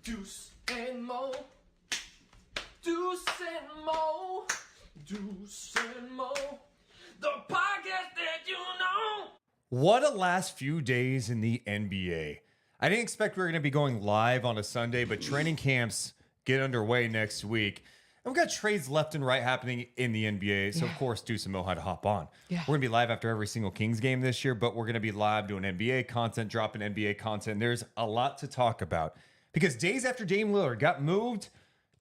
Deuce and Mo. Deuce and Mo. Deuce and Mo. The podcast that you know. What a last few days in the NBA. I didn't expect we were going to be going live on a Sunday, but training camps get underway next week. And we've got trades left and right happening in the NBA. So, of course, Deuce and Mo had to hop on. Yeah. We're going to be live after every single Kings game this year, but we're going to be live doing NBA content, dropping NBA content. There's a lot to talk about because days after Dame Lillard got moved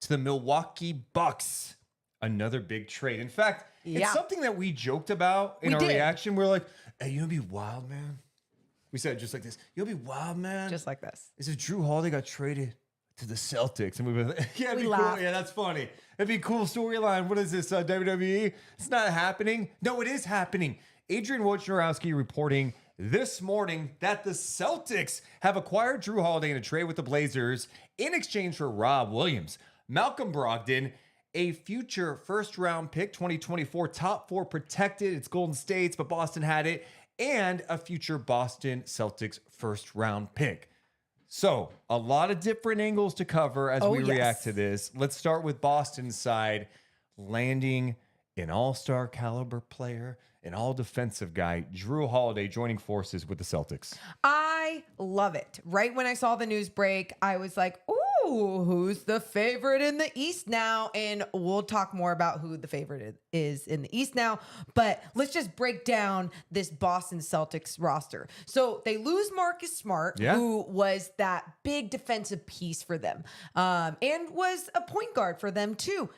to the Milwaukee Bucks, another big trade. In fact, it's something that we joked about in our reaction. We're like, hey, you want to be wild, man? We said it just like this. You'll be wild, man. Just like this. Is if Jrue Holiday got traded to the Celtics, and we were like, yeah, it'd be cool. Yeah, that's funny. It'd be a cool storyline. What is this, WWE? It's not happening. No, it is happening. Adrian Wojnarowski reporting this morning that the Celtics have acquired Jrue Holiday in a trade with the Blazers in exchange for Rob Williams, Malcolm Brogdon, a future first-round pick, 2024 top 4 protected. It's Golden State's, but Boston had it, and a future Boston Celtics first-round pick. So, a lot of different angles to cover as we react to this. Let's start with Boston's side, landing an all-star caliber player, an all-defensive guy, Jrue Holiday, joining forces with the Celtics. I love it. Right when I saw the news break, I was like, ooh, who's the favorite in the East now? And we'll talk more about who the favorite is in the East now. But let's just break down this Boston Celtics roster. So they lose Marcus Smart, who was that big defensive piece for them, and was a point guard for them too.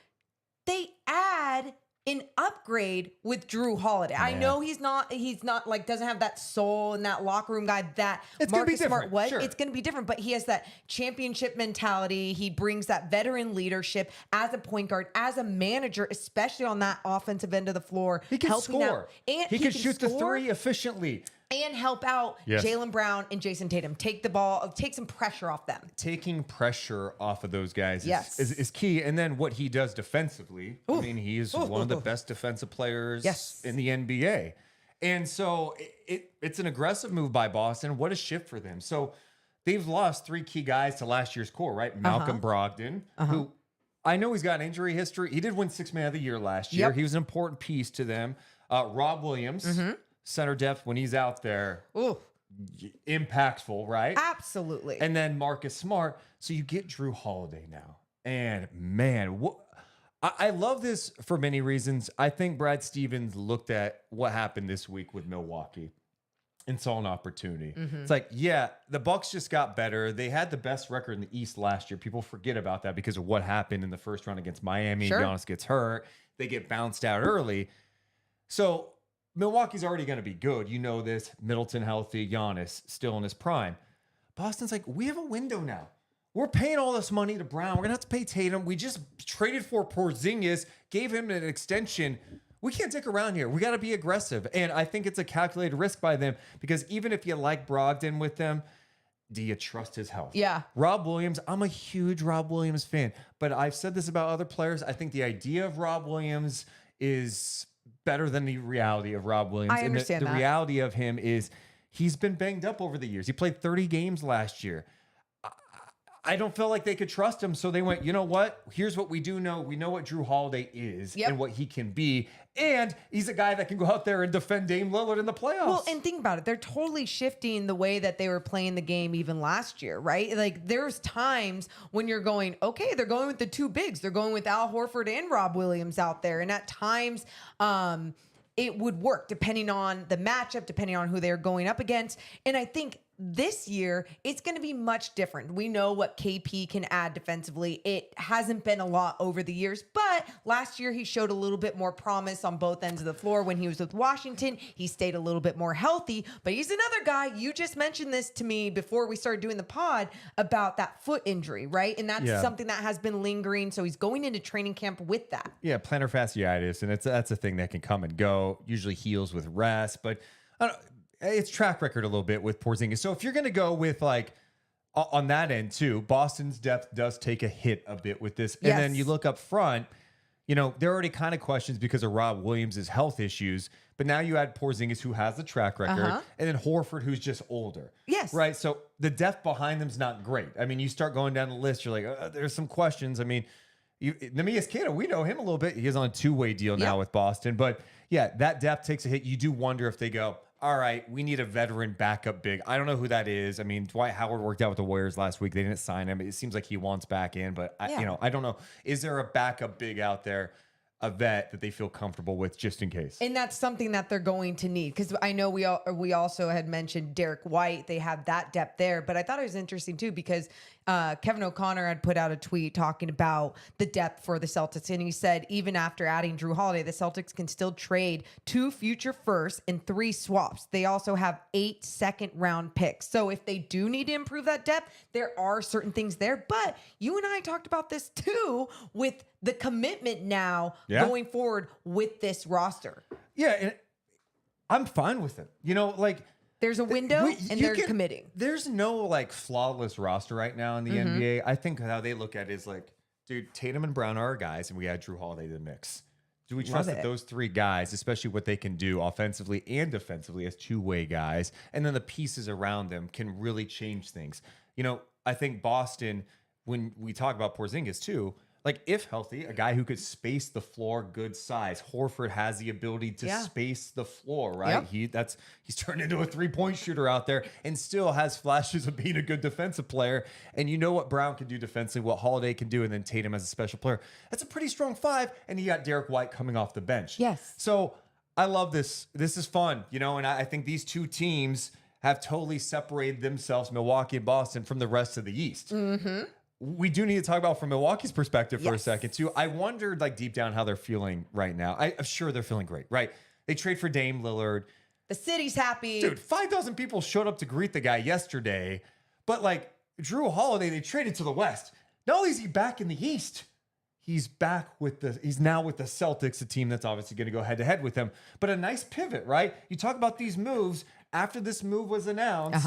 They add an upgrade with Jrue Holiday. Man. I know he's not like doesn't have that soul and that locker room guy that Marcus Smart was. Sure. It's going to be different, but he has that championship mentality. He brings that veteran leadership as a point guard, as a manager, especially on that offensive end of the floor. He can score. And he can shoot the three efficiently. And help out Jaylen Brown and Jason Tatum. Take the ball, take some pressure off them. Taking pressure off of those guys is key. And then what he does defensively, I mean, he is one of the best defensive players in the NBA. And so it's an aggressive move by Boston. What a shift for them. So they've lost 3 key guys to last year's core, right? Malcolm Brogdon, who I know he's got an injury history. He did win 6th Man of the Year last year. He was an important piece to them. Rob Williams. Center depth when he's out there, impactful, right? Absolutely. And then Marcus Smart. So you get Jrue Holiday now. And man, I love this for many reasons. I think Brad Stevens looked at what happened this week with Milwaukee and saw an opportunity. It's like, yeah, the Bucks just got better. They had the best record in the East last year. People forget about that because of what happened in the first round against Miami. Giannis gets hurt. They get bounced out early. So Milwaukee's already going to be good. You know this. Middleton healthy, Giannis still in his prime. Boston's like, we have a window now. We're paying all this money to Brown. We're going to have to pay Tatum. We just traded for Porzingis, gave him an extension. We can't dick around here. We got to be aggressive. And I think it's a calculated risk by them because even if you like Brogdon with them, do you trust his health? Yeah. Rob Williams, I'm a huge Rob Williams fan, but I've said this about other players. I think the idea of Rob Williams is better than the reality of Rob Williams. I understand the reality of him is he's been banged up over the years. He played 30 games last year. I don't feel like they could trust him. So they went, you know what? Here's what we do know. We know what Jrue Holiday is and what he can be. And he's a guy that can go out there and defend Dame Lillard in the playoffs. Well, and think about it. They're totally shifting the way that they were playing the game even last year, right? Like there's times when you're going, okay, they're going with the 2 bigs. They're going with Al Horford and Rob Williams out there. And at times, it would work depending on the matchup, depending on who they're going up against. And I think this year, it's going to be much different. We know what KP can add defensively. It hasn't been a lot over the years, but last year he showed a little bit more promise on both ends of the floor when he was with Washington. He stayed a little bit more healthy, but he's another guy. You just mentioned this to me before we started doing the pod about that foot injury, right? And that's something that has been lingering. So he's going into training camp with that. Yeah, plantar fasciitis, and that's a thing that can come and go. Usually heals with rest, but I don't know. It's track record a little bit with Porzingis. So if you're going to go with like on that end too, Boston's depth does take a hit a bit with this. And then you look up front, you know, there are already kind of questions because of Rob Williams' health issues. But now you add Porzingis, who has the track record, and then Horford, who's just older. Yes. Right. So the depth behind them's not great. I mean, you start going down the list, you're like, there's some questions. I mean, Nemias Queta, we know him a little bit. He is on a 2-way deal now with Boston. But yeah, that depth takes a hit. You do wonder if they go, all right, we need a veteran backup big. I don't know who that is. I mean, Dwight Howard worked out with the Warriors last week. They didn't sign him. It seems like he wants back in, but I don't know. Is there a backup big out there, a vet that they feel comfortable with just in case? And that's something that they're going to need, because I know we also had mentioned Derek White. They have that depth there, but I thought it was interesting too because Kevin O'Connor had put out a tweet talking about the depth for the Celtics, and he said even after adding Jrue Holiday, the Celtics can still trade 2 future firsts and 3 swaps. They also have 8 second-round picks. So if they do need to improve that depth, there are certain things there. But you and I talked about this too with the commitment now going forward with this roster. Yeah, and I'm fine with it. You know, like, there's a window and they're committing. There's no like flawless roster right now in the NBA. I think how they look at it is like, dude, Tatum and Brown are our guys, and we add Jrue Holiday to the mix. Do we trust that those 3 guys, especially what they can do offensively and defensively as 2-way guys, and then the pieces around them can really change things? You know, I think Boston, when we talk about Porzingis too, like if healthy, a guy who could space the floor, good size. Horford has the ability to space the floor, right? Yep. He's turned into a 3-point shooter out there and still has flashes of being a good defensive player. And you know what Brown can do defensively, what Holiday can do, and then Tatum as a special player. That's a pretty strong 5. And you got Derek White coming off the bench. Yes. So I love this. This is fun, you know, and I think these 2 teams have totally separated themselves, Milwaukee and Boston, from the rest of the East. We do need to talk about from Milwaukee's perspective for a second too. I wondered like deep down how they're feeling right now. I'm sure they're feeling great, right? They trade for Dame Lillard. The city's happy. Dude, 5,000 people showed up to greet the guy yesterday. But like Jrue Holiday, they traded to the West. Not only is he back in the East, he's now with the Celtics, a team that's obviously going to go head to head with them. But a nice pivot, right? You talk about these moves after this move was announced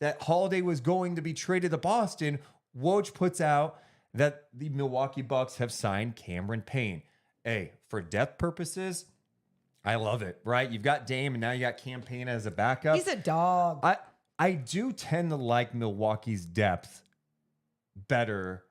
that Holiday was going to be traded to Boston. Woj puts out that the Milwaukee Bucks have signed Cameron Payne. Hey, for depth purposes, I love it, right? You've got Dame, and now you got Cam Payne as a backup. He's a dog. I do tend to like Milwaukee's depth better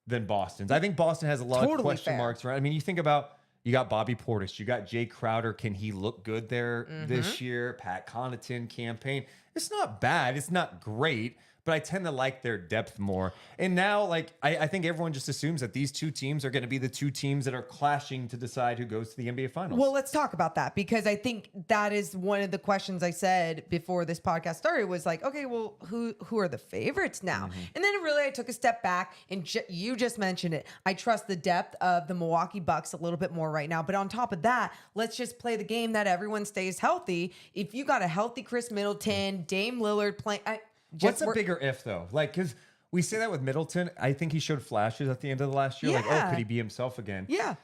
than Boston's. I think Boston has a lot of question marks, right? I mean, you think about, you got Bobby Portis, you got Jay Crowder. Can he look good there this year? Pat Connaughton, Cam Payne. It's not bad. It's not great. But I tend to like their depth more. And now, like, I think everyone just assumes that these 2 teams are going to be the 2 teams that are clashing to decide who goes to the NBA Finals. Well, let's talk about that, because I think that is one of the questions I said before this podcast started was like, okay, well, who are the favorites now? And then really I took a step back, and you just mentioned it. I trust the depth of the Milwaukee Bucks a little bit more right now. But on top of that, let's just play the game that everyone stays healthy. If you got a healthy Chris Middleton, Dame Lillard playing... What's a bigger if, though? Like, because we say that with Middleton. I think he showed flashes at the end of the last year. Like, oh, could he be himself again? Yeah.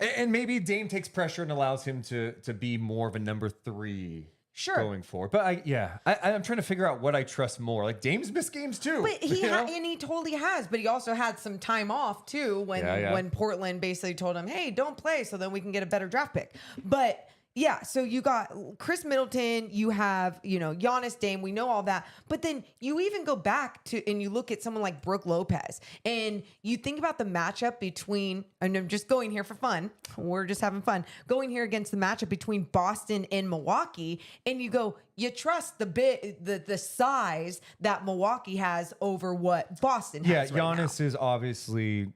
And maybe Dame takes pressure and allows him to be more of a number 3 going forward. But I'm trying to figure out what I trust more. Like, Dame's missed games too. But he totally has. But he also had some time off too when Portland basically told him, hey, don't play so then we can get a better draft pick. But... yeah, so you got Chris Middleton, you have, Giannis, Dame, we know all that. But then you even go back to, and you look at someone like Brooke Lopez, and you think about the matchup between, and I'm just going here for fun, we're just having fun, going here against the matchup between Boston and Milwaukee, and you go, you trust the size that Milwaukee has over what Boston has right now. Giannis is obviously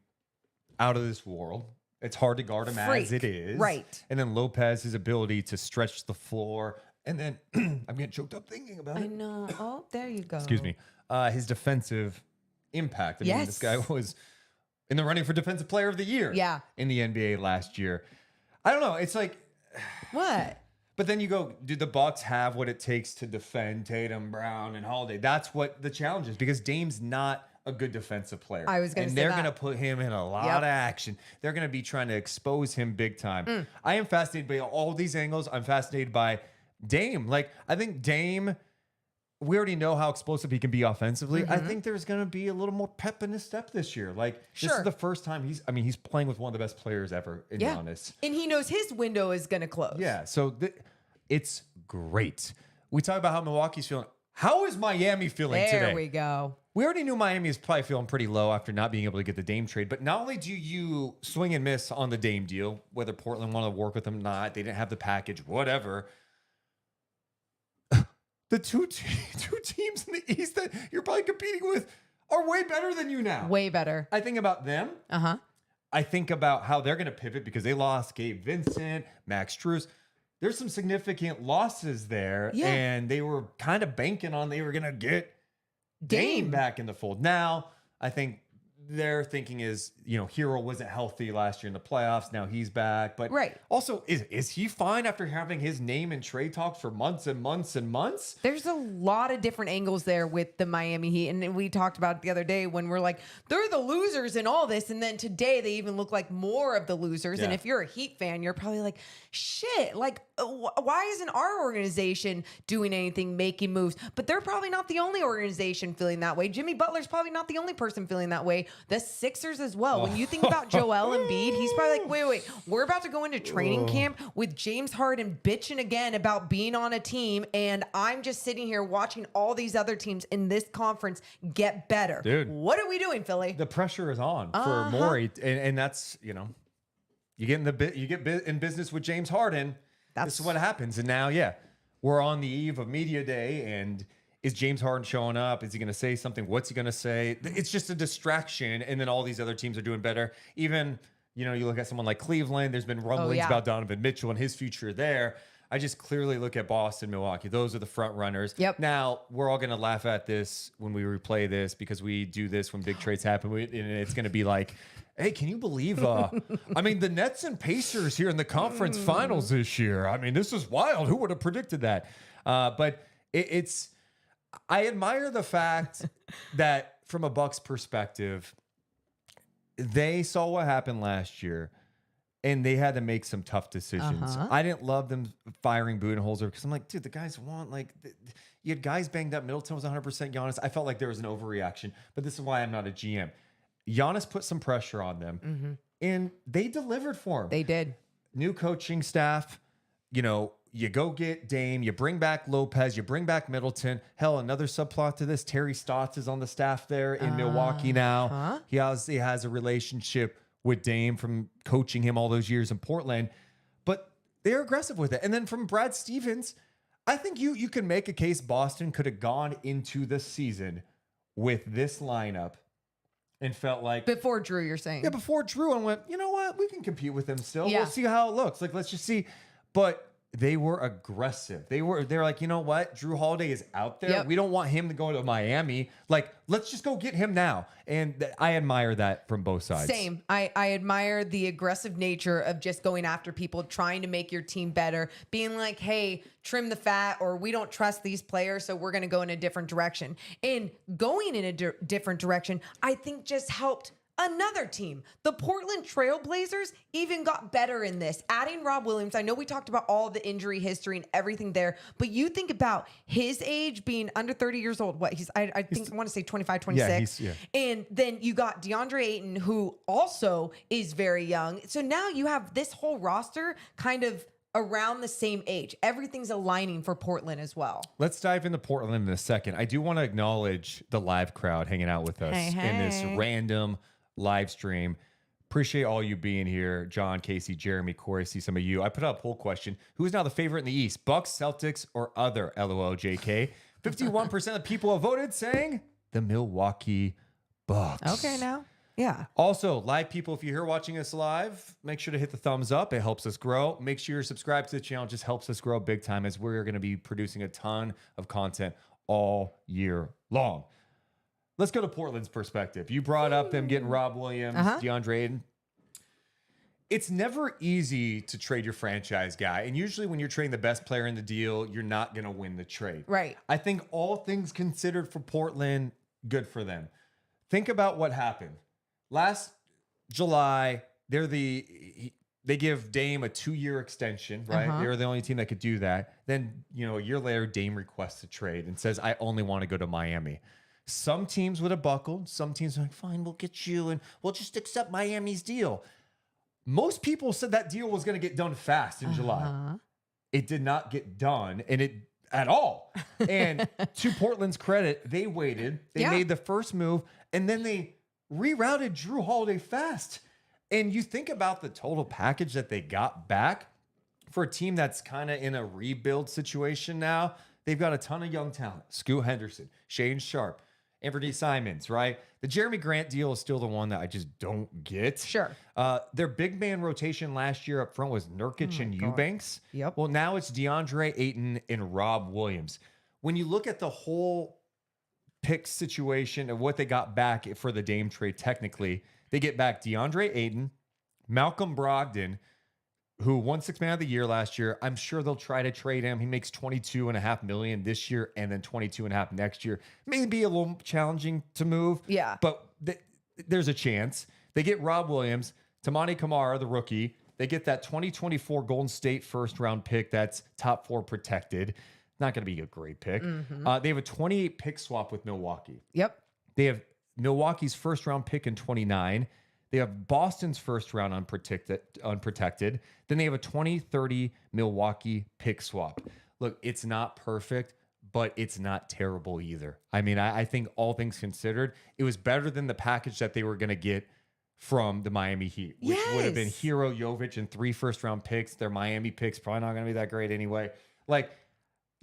out of this world. It's hard to guard him as it is. Right. And then Lopez, his ability to stretch the floor. And then I'm getting choked up thinking about it. I know. Oh, there you go. Excuse me. His defensive impact. I mean, this guy was in the running for Defensive Player of the Year in the NBA last year. I don't know. It's like... what? But then you go, do the Bucks have what it takes to defend Tatum, Brown, and Holiday? That's what the challenge is, because Dame's not a good defensive player. I was going to say that. And they're going to put him in a lot of action. They're going to be trying to expose him big time. I am fascinated by all these angles. I'm fascinated by Dame. Like, I think Dame we already know how explosive he can be offensively. I think there's going to be a little more pep in his step this year. Like, this is the first time he's playing with one of the best players ever in Giannis. And he knows his window is going to close. Yeah. So it's great. We talk about how Milwaukee's feeling. How is Miami feeling today? There we go. We already knew Miami is probably feeling pretty low after not being able to get the Dame trade. But not only do you swing and miss on the Dame deal, whether Portland wanted to work with him or not, they didn't have the package, whatever. The two teams in the East that you're probably competing with are way better than you now. Way better. I think about them. I think about how they're going to pivot because they lost Gabe Vincent, Max Strus. There's some significant losses there. Yeah. And they were kind of banking on they were going to get Dame back in the fold. Now, I think their thinking is, Hero wasn't healthy last year in the playoffs. Now he's back. But also, is he fine after having his name in trade talks for months and months and months? There's a lot of different angles there with the Miami Heat. And we talked about it the other day when we're like, they're the losers in all this. And then today they even look like more of the losers. Yeah. And if you're a Heat fan, you're probably like, shit, like, why isn't our organization doing anything, making moves? But they're probably not the only organization feeling that way. Jimmy Butler's probably not the only person feeling that way. The Sixers as well. When you think about Joel Embiid, he's probably like, wait, we're about to go into training camp with James Harden bitching again about being on a team, and I'm just sitting here watching all these other teams in this conference get better. Dude. What are we doing, Philly? The pressure is on for Morey, and that's you get in business with James Harden. This is what happens, and now we're on the eve of media day, and is James Harden showing up? Is he going to say something? What's he going to say? It's just a distraction, and then all these other teams are doing better. Even you look at someone like Cleveland. There's been rumblings about Donovan Mitchell and his future there. I just clearly look at Boston, Milwaukee. Those are the front runners. Yep. Now, we're all going to laugh at this when we replay this because we do this when big trades happen. And it's going to be like, hey, can you believe, the Nets and Pacers here in the conference finals this year. This is wild. Who would have predicted that? But I admire the fact that from a Bucks perspective, they saw what happened last year. And they had to make some tough decisions. I didn't love them firing Budenholzer because I'm like, dude, the guys you had guys banged up. Middleton was 100% Giannis. I felt like there was an overreaction, but this is why I'm not a GM. Giannis put some pressure on them, and they delivered for him. They did. New coaching staff, you go get Dame, you bring back Lopez, you bring back Middleton. Hell, another subplot to this, Terry Stotts is on the staff there in Milwaukee now. He has a relationship with Dame from coaching him all those years in Portland, but they're aggressive with it. And then from Brad Stevens, I think you can make a case Boston could have gone into the season with this lineup and felt like Before Jrue, you're saying? Yeah, before Jrue, and went, you know what? We can compete with them still. Yeah. We'll see how it looks. Like, let's just see. But they were aggressive. They're like, you know what? Jrue Holiday is out there. Yep. We don't want him to go to Miami. Like, let's just go get him now. And I admire that from both sides. Same. I admire the aggressive nature of just going after people, trying to make your team better, being like, hey, trim the fat, or we don't trust these players, so we're going to go in a different direction. And going in a different direction, I think just helped another team. The Portland Trail Blazers even got better in this. Adding Rob Williams, I know we talked about all the injury history and everything there, but you think about his age being under 30 years old. What I want to say 25, 26. Yeah. And then you got DeAndre Ayton, who also is very young. So now you have this whole roster kind of around the same age. Everything's aligning for Portland as well. Let's dive into Portland in a second. I do want to acknowledge the live crowd hanging out with us in this random live stream. Appreciate all you being here. John, Casey, Jeremy, Corey, see some of you. I put out a poll question. Who is now the favorite in the East? Bucks, Celtics, or other? LOL, JK. 51% of people have voted saying the Milwaukee Bucks. Okay, now. Yeah. Also, live people, if you're here watching us live, make sure to hit the thumbs up. It helps us grow. Make sure you're subscribed to the channel. It just helps us grow big time as we're going to be producing a ton of content all year long. Let's go to Portland's perspective. You brought up them getting Rob Williams, DeAndre Ayton. It's never easy to trade your franchise guy. And usually when you're trading the best player in the deal, you're not going to win the trade. Right. I think all things considered for Portland, good for them. Think about what happened. Last July, they're the they give Dame a 2-year extension, right? They were the only team that could do that. Then, a year later, Dame requests a trade and says, I only want to go to Miami. Some teams would have buckled. Some teams were like, fine, we'll get you and we'll just accept Miami's deal. Most people said that deal was going to get done fast in July. It did not get done at all. And to Portland's credit, they waited. They made the first move and then they rerouted Jrue Holiday fast. And you think about the total package that they got back for a team that's kind of in a rebuild situation now. They've got a ton of young talent. Scoot Henderson, Shane Sharp, Anthony Simons, right? The Jeremy Grant deal is still the one that I just don't get. Sure. Their big man rotation last year up front was Nurkic and Eubanks. Yep. Well, now it's DeAndre Ayton and Rob Williams. When you look at the whole pick situation of what they got back for the Dame trade, technically, they get back DeAndre Ayton, Malcolm Brogdon, who won Sixth Man of the Year last year. I'm sure they'll try to trade him. He makes $22.5 million this year and then $22.5 million next year. Maybe a little challenging to move. Yeah. But there's a chance. They get Rob Williams, Tamani Kamara, the rookie. They get that 2024 Golden State first round pick that's top 4 protected. Not going to be a great pick. They have a 28 pick swap with Milwaukee. Yep. They have Milwaukee's first round pick in 29. They have Boston's first round unprotected. Then they have a 2030 Milwaukee pick swap. Look, it's not perfect, but it's not terrible either. I mean, I think all things considered, it was better than the package that they were going to get from the Miami Heat, which would have been Hero, Jovic, and 3 first-round picks. Their Miami picks probably not going to be that great anyway. Like,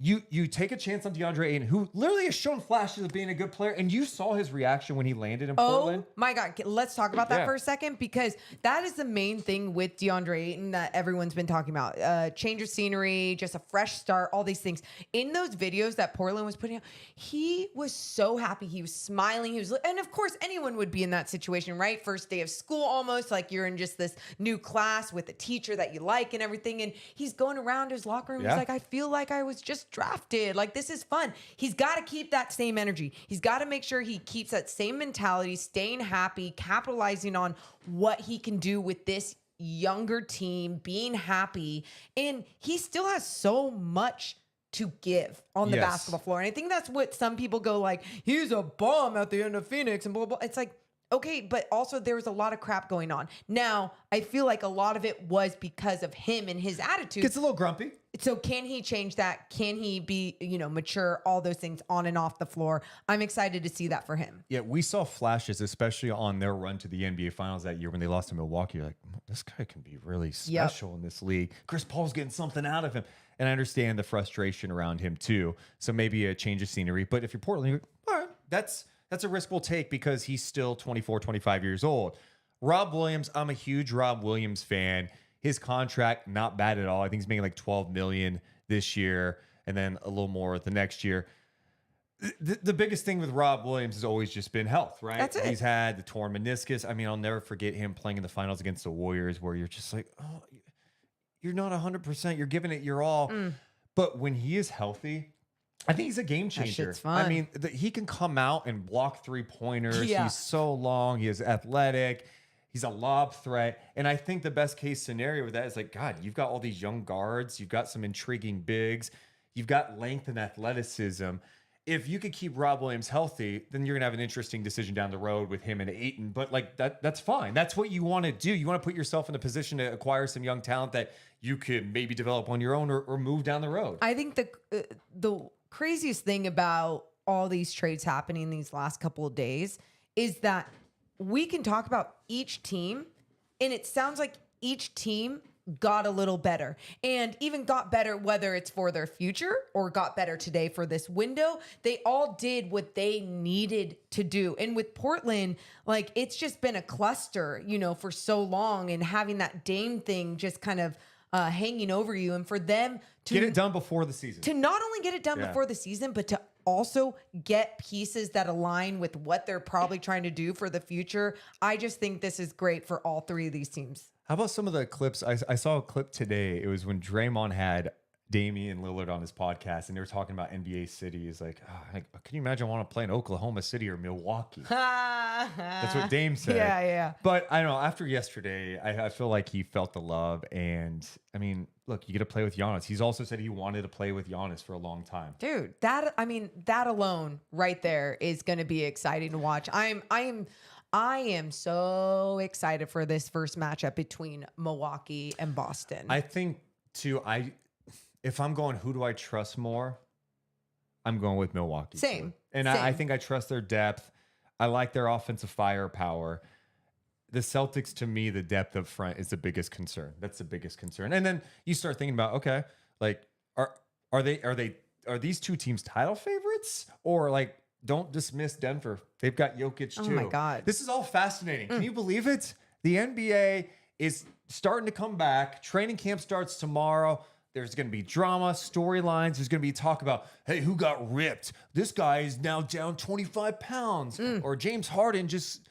you take a chance on DeAndre Ayton, who literally has shown flashes of being a good player, and you saw his reaction when he landed in Portland. Oh my God. Let's talk about that for a second, because that is the main thing with DeAndre Ayton that everyone's been talking about. Change of scenery, just a fresh start, all these things. In those videos that Portland was putting out, he was so happy. He was smiling. And of course, anyone would be in that situation, right? First day of school almost, like you're in just this new class with a teacher that you like and everything. And he's going around his locker room. He's like, I feel like I was just drafted. Like, this is fun. He's got to keep that same energy. He's got to make sure he keeps that same mentality, staying happy, capitalizing on what he can do with this younger team, being happy. And he still has so much to give on the basketball floor. And I think that's what some people go like, he's a bum at the end of Phoenix and blah, blah, blah. It's like, okay, but also there was a lot of crap going on. Now, I feel like a lot of it was because of him and his attitude. Gets a little grumpy. So can he change that? Can he be, mature, all those things on and off the floor? I'm excited to see that for him. Yeah, we saw flashes, especially on their run to the NBA Finals that year when they lost to Milwaukee. You're like, this guy can be really special in this league. Chris Paul's getting something out of him. And I understand the frustration around him too. So maybe a change of scenery. But if you're Portland, you're like, all right, that's a risk we'll take because he's still 24, 25 years old. Rob Williams, I'm a huge Rob Williams fan. His contract, not bad at all. I think he's making like $12 million this year and then a little more the next year. The biggest thing with Rob Williams has always just been health, right? That's it. He's had the torn meniscus. I mean, I'll never forget him playing in the finals against the Warriors where you're just like, oh, you're not 100%. You're giving it your all. But when he is healthy, I think he's a game changer. That shit's fun. I mean, he can come out and block 3-pointers. Yeah. He's so long. He is athletic. He's a lob threat. And I think the best case scenario with that is like, God, you've got all these young guards. You've got some intriguing bigs. You've got length and athleticism. If you could keep Rob Williams healthy, then you're going to have an interesting decision down the road with him and Ayton. But like that's fine. That's what you want to do. You want to put yourself in a position to acquire some young talent that you could maybe develop on your own or move down the road. I think the craziest thing about all these trades happening these last couple of days is that we can talk about each team, and it sounds like each team got a little better and even got better, whether it's for their future or got better today for this window. They all did what they needed to do. And with Portland, like, it's just been a cluster, for so long, and having that Dame thing just kind of hanging over you, and for them to get it done before the season, to not only get it done before the season, but to also get pieces that align with what they're probably trying to do for the future. I just think this is great for all three of these teams. How about some of the clips? I saw a clip today. It was when Draymond had Damian Lillard on his podcast, and they were talking about NBA cities. Like, can you imagine I want to play in Oklahoma City or Milwaukee? That's what Dame said. Yeah. But I don't know. After yesterday, I feel like he felt the love. And I mean, look, you get to play with Giannis. He's also said he wanted to play with Giannis for a long time. Dude, that alone right there is going to be exciting to watch. I am so excited for this first matchup between Milwaukee and Boston. I think too. If I'm going, who do I trust more? I'm going with Milwaukee. Same. Too. And I think I trust their depth. I like their offensive firepower. The Celtics, to me, the depth up front is the biggest concern. That's the biggest concern. And then you start thinking about, okay, like are these two teams title favorites? Or like, don't dismiss Denver. They've got Jokic too. Oh my God. This is all fascinating. Can you believe it? The NBA is starting to come back. Training camp starts tomorrow. There's going to be drama, storylines. There's going to be talk about, hey, who got ripped? This guy is now down 25 pounds. Or James Harden just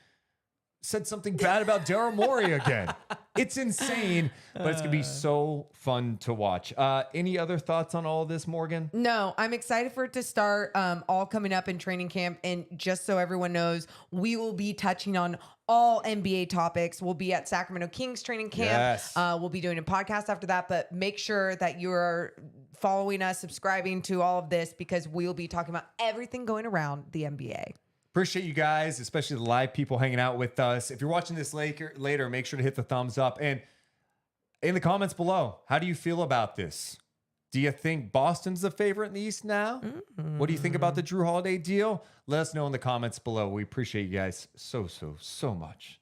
said something bad about Daryl Morey again. It's insane, but it's going to be so fun to watch. Any other thoughts on all of this, Morgan? No, I'm excited for it to start, all coming up in training camp. And just so everyone knows, we will be touching on all NBA topics. We'll be at Sacramento Kings training camp. Yes. We'll be doing a podcast after that, but make sure that you're following us, subscribing to all of this, because we'll be talking about everything going around the NBA. Appreciate you guys, especially the live people hanging out with us. If you're watching this later, make sure to hit the thumbs up. And in the comments below, how do you feel about this? Do you think Boston's the favorite in the East now? What do you think about the Jrue Holiday deal? Let us know in the comments below. We appreciate you guys so much.